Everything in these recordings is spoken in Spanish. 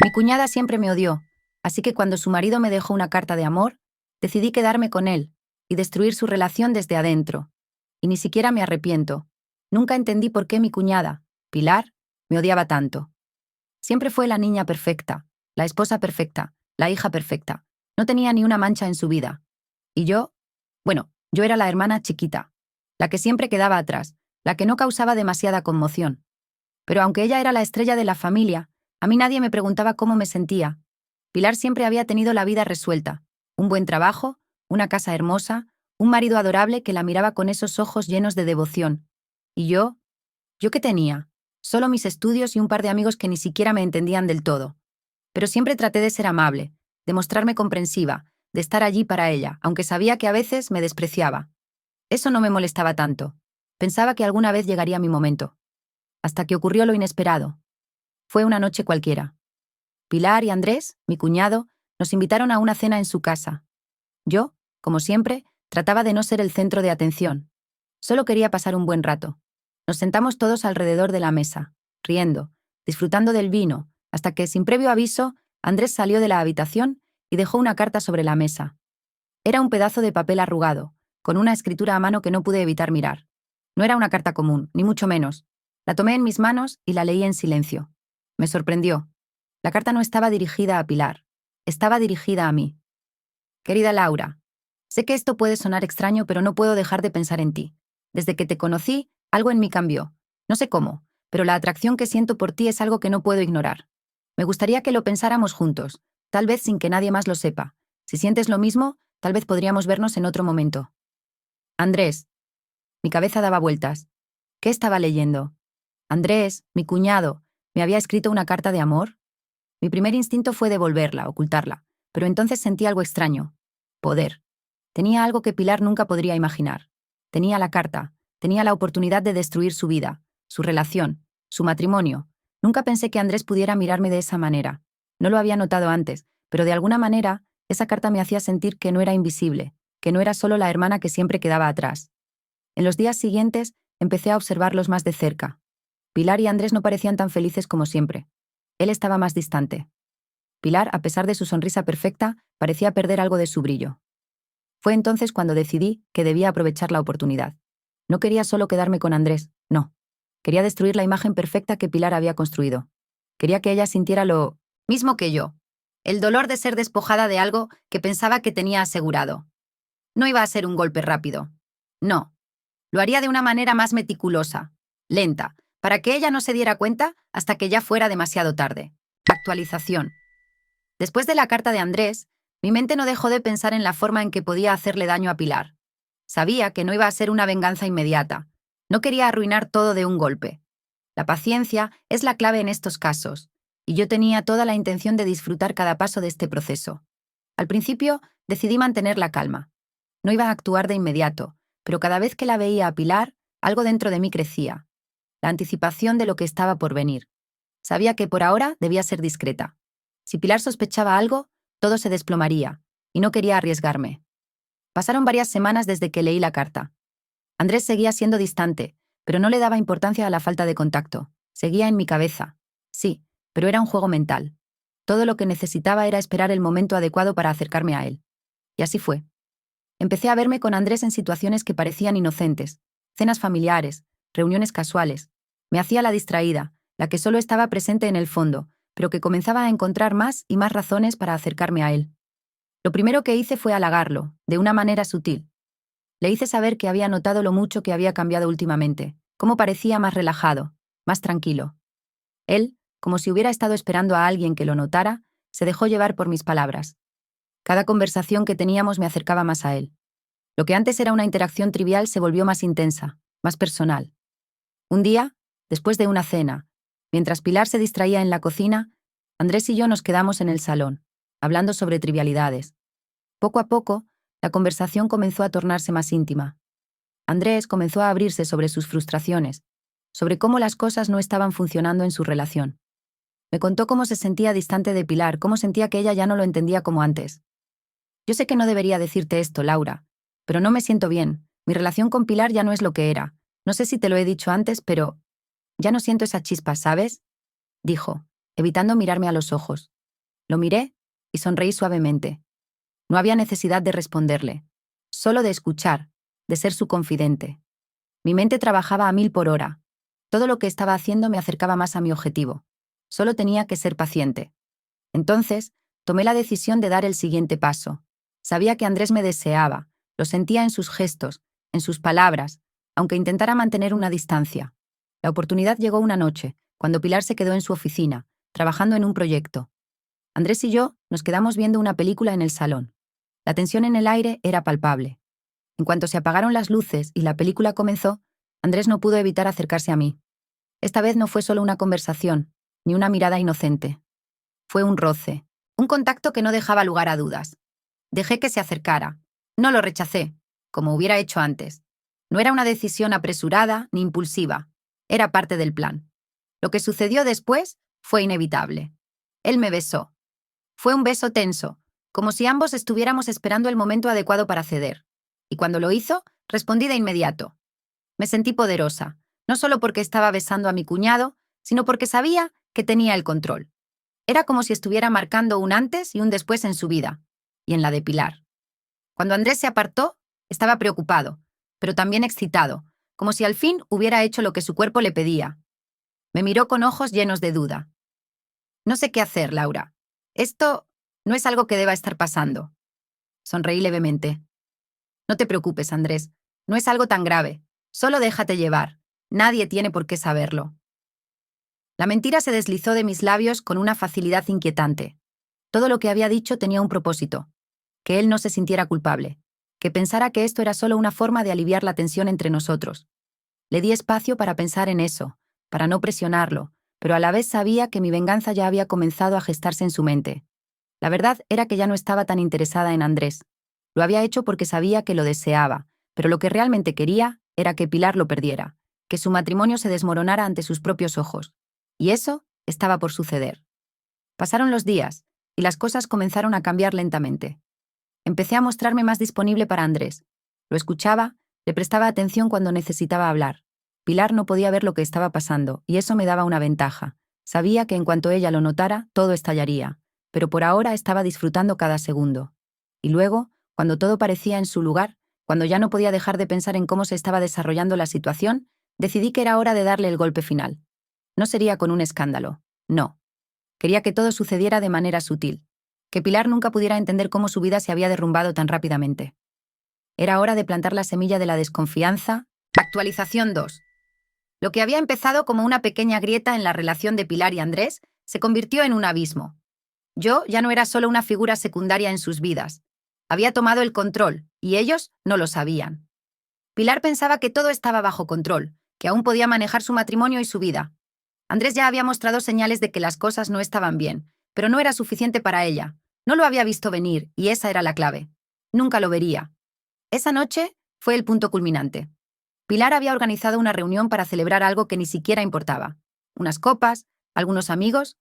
Mi cuñada siempre me odió, así que cuando su marido me dejó una carta de amor, decidí quedarme con él y destruir su relación desde adentro. Y ni siquiera me arrepiento. Nunca entendí por qué mi cuñada, Pilar, me odiaba tanto. Siempre fue la niña perfecta, la esposa perfecta, la hija perfecta. No tenía ni una mancha en su vida. Y yo era la hermana chiquita, la que siempre quedaba atrás, la que no causaba demasiada conmoción. Pero aunque ella era la estrella de la familia, a mí nadie me preguntaba cómo me sentía. Pilar siempre había tenido la vida resuelta, un buen trabajo, una casa hermosa, un marido adorable que la miraba con esos ojos llenos de devoción. ¿Y yo? ¿Yo qué tenía? Solo mis estudios y un par de amigos que ni siquiera me entendían del todo. Pero siempre traté de ser amable, de mostrarme comprensiva, de estar allí para ella, aunque sabía que a veces me despreciaba. Eso no me molestaba tanto. Pensaba que alguna vez llegaría mi momento. Hasta que ocurrió lo inesperado. Fue una noche cualquiera. Pilar y Andrés, mi cuñado, nos invitaron a una cena en su casa. Yo, como siempre, trataba de no ser el centro de atención. Solo quería pasar un buen rato. Nos sentamos todos alrededor de la mesa, riendo, disfrutando del vino, hasta que, sin previo aviso, Andrés salió de la habitación y dejó una carta sobre la mesa. Era un pedazo de papel arrugado, con una escritura a mano que no pude evitar mirar. No era una carta común, ni mucho menos. La tomé en mis manos y la leí en silencio. Me sorprendió. La carta no estaba dirigida a Pilar. Estaba dirigida a mí. Querida Laura, sé que esto puede sonar extraño, pero no puedo dejar de pensar en ti. Desde que te conocí, algo en mí cambió. No sé cómo, pero la atracción que siento por ti es algo que no puedo ignorar. Me gustaría que lo pensáramos juntos, tal vez sin que nadie más lo sepa. Si sientes lo mismo, tal vez podríamos vernos en otro momento. Andrés. Mi cabeza daba vueltas. ¿Qué estaba leyendo? Andrés, mi cuñado, ¿me había escrito una carta de amor? Mi primer instinto fue devolverla, ocultarla, pero entonces sentí algo extraño. Poder. Tenía algo que Pilar nunca podría imaginar. Tenía la carta, tenía la oportunidad de destruir su vida, su relación, su matrimonio. Nunca pensé que Andrés pudiera mirarme de esa manera. No lo había notado antes, pero de alguna manera, esa carta me hacía sentir que no era invisible, que no era solo la hermana que siempre quedaba atrás. En los días siguientes, empecé a observarlos más de cerca. Pilar y Andrés no parecían tan felices como siempre. Él estaba más distante. Pilar, a pesar de su sonrisa perfecta, parecía perder algo de su brillo. Fue entonces cuando decidí que debía aprovechar la oportunidad. No quería solo quedarme con Andrés, no. Quería destruir la imagen perfecta que Pilar había construido. Quería que ella sintiera lo mismo que yo. El dolor de ser despojada de algo que pensaba que tenía asegurado. No iba a ser un golpe rápido. No. Lo haría de una manera más meticulosa, lenta, para que ella no se diera cuenta hasta que ya fuera demasiado tarde. Actualización. Después de la carta de Andrés, mi mente no dejó de pensar en la forma en que podía hacerle daño a Pilar. Sabía que no iba a ser una venganza inmediata. No quería arruinar todo de un golpe. La paciencia es la clave en estos casos, y yo tenía toda la intención de disfrutar cada paso de este proceso. Al principio, decidí mantener la calma. No iba a actuar de inmediato, pero cada vez que la veía a Pilar, algo dentro de mí crecía. La anticipación de lo que estaba por venir. Sabía que por ahora debía ser discreta. Si Pilar sospechaba algo, todo se desplomaría, y no quería arriesgarme. Pasaron varias semanas desde que leí la carta. Andrés seguía siendo distante, pero no le daba importancia a la falta de contacto. Seguía en mi cabeza. Sí, pero era un juego mental. Todo lo que necesitaba era esperar el momento adecuado para acercarme a él. Y así fue. Empecé a verme con Andrés en situaciones que parecían inocentes, cenas familiares, reuniones casuales. Me hacía la distraída, la que solo estaba presente en el fondo, pero que comenzaba a encontrar más y más razones para acercarme a él. Lo primero que hice fue halagarlo, de una manera sutil. Le hice saber que había notado lo mucho que había cambiado últimamente, cómo parecía más relajado, más tranquilo. Él, como si hubiera estado esperando a alguien que lo notara, se dejó llevar por mis palabras. Cada conversación que teníamos me acercaba más a él. Lo que antes era una interacción trivial se volvió más intensa, más personal. Un día, después de una cena, mientras Pilar se distraía en la cocina, Andrés y yo nos quedamos en el salón, hablando sobre trivialidades. Poco a poco, la conversación comenzó a tornarse más íntima. Andrés comenzó a abrirse sobre sus frustraciones, sobre cómo las cosas no estaban funcionando en su relación. Me contó cómo se sentía distante de Pilar, cómo sentía que ella ya no lo entendía como antes. Yo sé que no debería decirte esto, Laura, pero no me siento bien. Mi relación con Pilar ya no es lo que era. No sé si te lo he dicho antes, pero ya no siento esa chispa, ¿sabes? Dijo. evitando mirarme a los ojos. Lo miré y sonreí suavemente. No había necesidad de responderle, solo de escuchar, de ser su confidente. Mi mente trabajaba a 1000 por hora. Todo lo que estaba haciendo me acercaba más a mi objetivo. Solo tenía que ser paciente. Entonces, tomé la decisión de dar el siguiente paso. Sabía que Andrés me deseaba, lo sentía en sus gestos, en sus palabras, aunque intentara mantener una distancia. La oportunidad llegó una noche, cuando Pilar se quedó en su oficina, trabajando en un proyecto. Andrés y yo nos quedamos viendo una película en el salón. La tensión en el aire era palpable. En cuanto se apagaron las luces y la película comenzó, Andrés no pudo evitar acercarse a mí. Esta vez no fue solo una conversación, ni una mirada inocente. Fue un roce, un contacto que no dejaba lugar a dudas. Dejé que se acercara. No lo rechacé, como hubiera hecho antes. No era una decisión apresurada ni impulsiva. Era parte del plan. Lo que sucedió después fue inevitable. Él me besó. Fue un beso tenso, como si ambos estuviéramos esperando el momento adecuado para ceder. Y cuando lo hizo, respondí de inmediato. Me sentí poderosa, no solo porque estaba besando a mi cuñado, sino porque sabía que tenía el control. Era como si estuviera marcando un antes y un después en su vida, y en la de Pilar. Cuando Andrés se apartó, estaba preocupado, pero también excitado, como si al fin hubiera hecho lo que su cuerpo le pedía. Me miró con ojos llenos de duda. No sé qué hacer, Laura. Esto no es algo que deba estar pasando. Sonreí levemente. No te preocupes, Andrés. No es algo tan grave. Solo déjate llevar. Nadie tiene por qué saberlo. La mentira se deslizó de mis labios con una facilidad inquietante. Todo lo que había dicho tenía un propósito. Que él no se sintiera culpable. Que pensara que esto era solo una forma de aliviar la tensión entre nosotros. Le di espacio para pensar en eso, para no presionarlo, pero a la vez sabía que mi venganza ya había comenzado a gestarse en su mente. La verdad era que ya no estaba tan interesada en Andrés. Lo había hecho porque sabía que lo deseaba, pero lo que realmente quería era que Pilar lo perdiera, que su matrimonio se desmoronara ante sus propios ojos. Y eso estaba por suceder. Pasaron los días, y las cosas comenzaron a cambiar lentamente. Empecé a mostrarme más disponible para Andrés. Lo escuchaba, le prestaba atención cuando necesitaba hablar. Pilar no podía ver lo que estaba pasando, y eso me daba una ventaja. Sabía que en cuanto ella lo notara, todo estallaría, pero por ahora estaba disfrutando cada segundo. Y luego, cuando todo parecía en su lugar, cuando ya no podía dejar de pensar en cómo se estaba desarrollando la situación, decidí que era hora de darle el golpe final. No sería con un escándalo, no. Quería que todo sucediera de manera sutil, que Pilar nunca pudiera entender cómo su vida se había derrumbado tan rápidamente. Era hora de plantar la semilla de la desconfianza. Actualización 2. Lo que había empezado como una pequeña grieta en la relación de Pilar y Andrés se convirtió en un abismo. Yo ya no era solo una figura secundaria en sus vidas. Había tomado el control, y ellos no lo sabían. Pilar pensaba que todo estaba bajo control, que aún podía manejar su matrimonio y su vida. Andrés ya había mostrado señales de que las cosas no estaban bien, pero no era suficiente para ella. No lo había visto venir, y esa era la clave. Nunca lo vería. Esa noche fue el punto culminante. Pilar había organizado una reunión para celebrar algo que ni siquiera importaba. Unas copas, algunos amigos,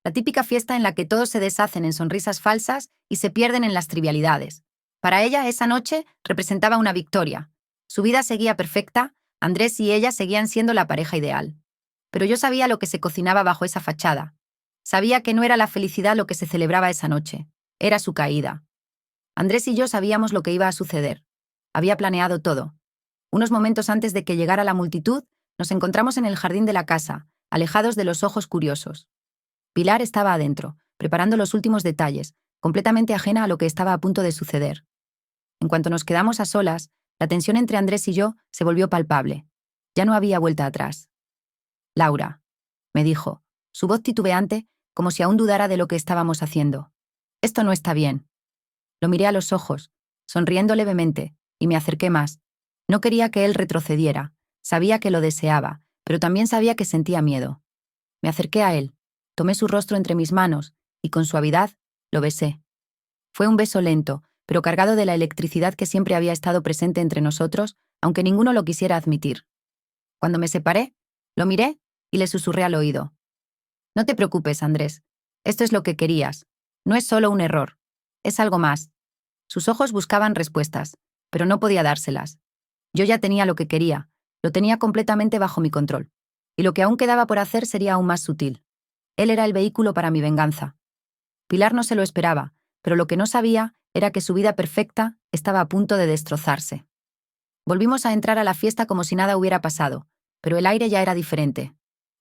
la típica fiesta en la que todos se deshacen en sonrisas falsas y se pierden en las trivialidades. Para ella, esa noche representaba una victoria. Su vida seguía perfecta, Andrés y ella seguían siendo la pareja ideal. Pero yo sabía lo que se cocinaba bajo esa fachada. Sabía que no era la felicidad lo que se celebraba esa noche, era su caída. Andrés y yo sabíamos lo que iba a suceder. Había planeado todo. Unos momentos antes de que llegara la multitud, nos encontramos en el jardín de la casa, alejados de los ojos curiosos. Pilar estaba adentro, preparando los últimos detalles, completamente ajena a lo que estaba a punto de suceder. En cuanto nos quedamos a solas, la tensión entre Andrés y yo se volvió palpable. Ya no había vuelta atrás. Laura, me dijo, su voz titubeante, como si aún dudara de lo que estábamos haciendo. Esto no está bien. Lo miré a los ojos, sonriendo levemente, y me acerqué más. No quería que él retrocediera. Sabía que lo deseaba, pero también sabía que sentía miedo. Me acerqué a él, tomé su rostro entre mis manos, y con suavidad lo besé. Fue un beso lento, pero cargado de la electricidad que siempre había estado presente entre nosotros, aunque ninguno lo quisiera admitir. Cuando me separé, lo miré y le susurré al oído. No te preocupes, Andrés. Esto es lo que querías. No es solo un error. Es algo más. Sus ojos buscaban respuestas, pero no podía dárselas. Yo ya tenía lo que quería, lo tenía completamente bajo mi control. Y lo que aún quedaba por hacer sería aún más sutil. Él era el vehículo para mi venganza. Pilar no se lo esperaba, pero lo que no sabía era que su vida perfecta estaba a punto de destrozarse. Volvimos a entrar a la fiesta como si nada hubiera pasado, pero el aire ya era diferente.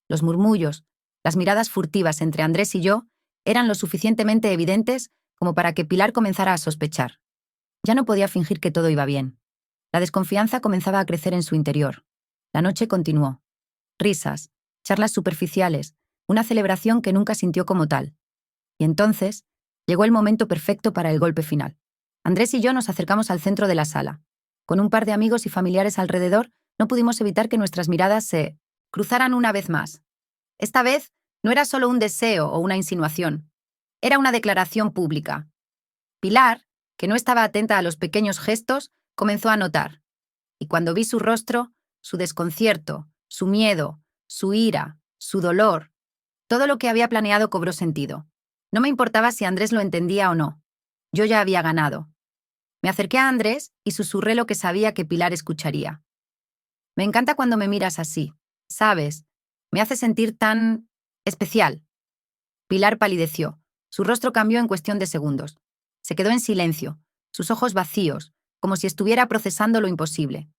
Los murmullos, las miradas furtivas entre Andrés y yo eran lo suficientemente evidentes como para que Pilar comenzara a sospechar. Ya no podía fingir que todo iba bien. La desconfianza comenzaba a crecer en su interior. La noche continuó. Risas, charlas superficiales, una celebración que nunca sintió como tal. Y entonces, llegó el momento perfecto para el golpe final. Andrés y yo nos acercamos al centro de la sala. Con un par de amigos y familiares alrededor, no pudimos evitar que nuestras miradas se cruzaran una vez más. Esta vez, no era solo un deseo o una insinuación. Era una declaración pública. Pilar, que no estaba atenta a los pequeños gestos, comenzó a notar. Y cuando vi su rostro, su desconcierto, su miedo, su ira, su dolor, todo lo que había planeado cobró sentido. No me importaba si Andrés lo entendía o no. Yo ya había ganado. Me acerqué a Andrés y susurré lo que sabía que Pilar escucharía. Me encanta cuando me miras así, ¿sabes? Me hace sentir tan especial. Pilar palideció. Su rostro cambió en cuestión de segundos. Se quedó en silencio, sus ojos vacíos, como si estuviera procesando lo imposible.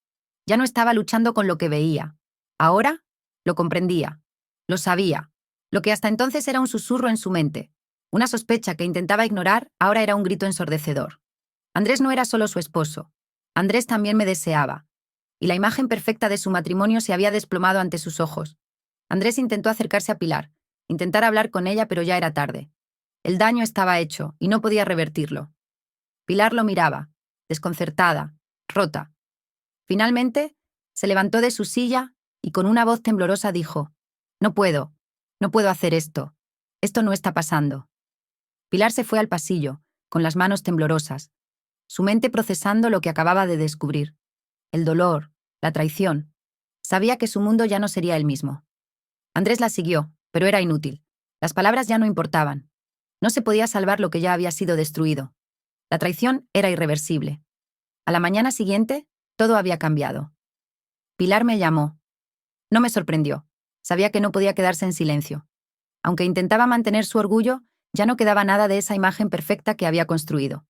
Ya no estaba luchando con lo que veía. Ahora lo comprendía, lo sabía. Lo que hasta entonces era un susurro en su mente, una sospecha que intentaba ignorar, ahora era un grito ensordecedor. Andrés no era solo su esposo. Andrés también me deseaba. Y la imagen perfecta de su matrimonio se había desplomado ante sus ojos. Andrés intentó acercarse a Pilar, intentar hablar con ella, pero ya era tarde. El daño estaba hecho y no podía revertirlo. Pilar lo miraba, desconcertada, rota. Finalmente, se levantó de su silla y con una voz temblorosa dijo: No puedo hacer esto. Esto no está pasando. Pilar se fue al pasillo, con las manos temblorosas, su mente procesando lo que acababa de descubrir. El dolor, la traición. Sabía que su mundo ya no sería el mismo. Andrés la siguió, pero era inútil. Las palabras ya no importaban. No se podía salvar lo que ya había sido destruido. La traición era irreversible. A la mañana siguiente, todo había cambiado. Pilar me llamó. No me sorprendió. Sabía que no podía quedarse en silencio. Aunque intentaba mantener su orgullo, ya no quedaba nada de esa imagen perfecta que había construido.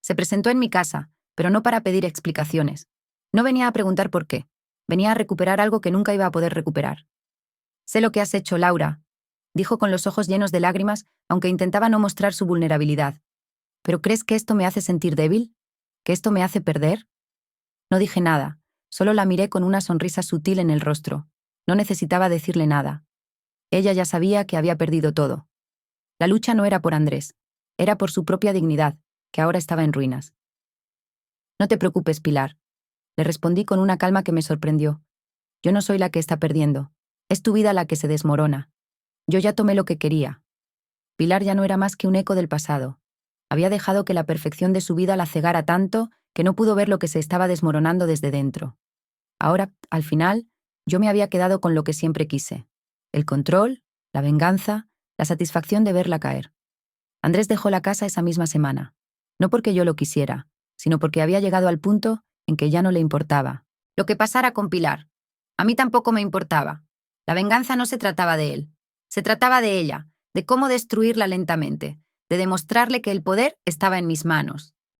Se presentó en mi casa, pero no para pedir explicaciones. No venía a preguntar por qué. Venía a recuperar algo que nunca iba a poder recuperar. Sé lo que has hecho, Laura, dijo con los ojos llenos de lágrimas, aunque intentaba no mostrar su vulnerabilidad. ¿Pero crees que esto me hace sentir débil? ¿Que esto me hace perder? No dije nada, solo la miré con una sonrisa sutil en el rostro. No necesitaba decirle nada. Ella ya sabía que había perdido todo. La lucha no era por Andrés, era por su propia dignidad, que ahora estaba en ruinas. No te preocupes, Pilar, le respondí con una calma que me sorprendió. Yo no soy la que está perdiendo, es tu vida la que se desmorona. Yo ya tomé lo que quería. Pilar ya no era más que un eco del pasado. Había dejado que la perfección de su vida la cegara tanto que no pudo ver lo que se estaba desmoronando desde dentro. Ahora, al final, yo me había quedado con lo que siempre quise: el control, la venganza, la satisfacción de verla caer. Andrés dejó la casa esa misma semana, no porque yo lo quisiera, sino porque había llegado al punto en que ya no le importaba lo que pasara con Pilar. A mí tampoco me importaba. La venganza no se trataba de él, se trataba de ella, de cómo destruirla lentamente, de demostrarle que el poder estaba en mis manos.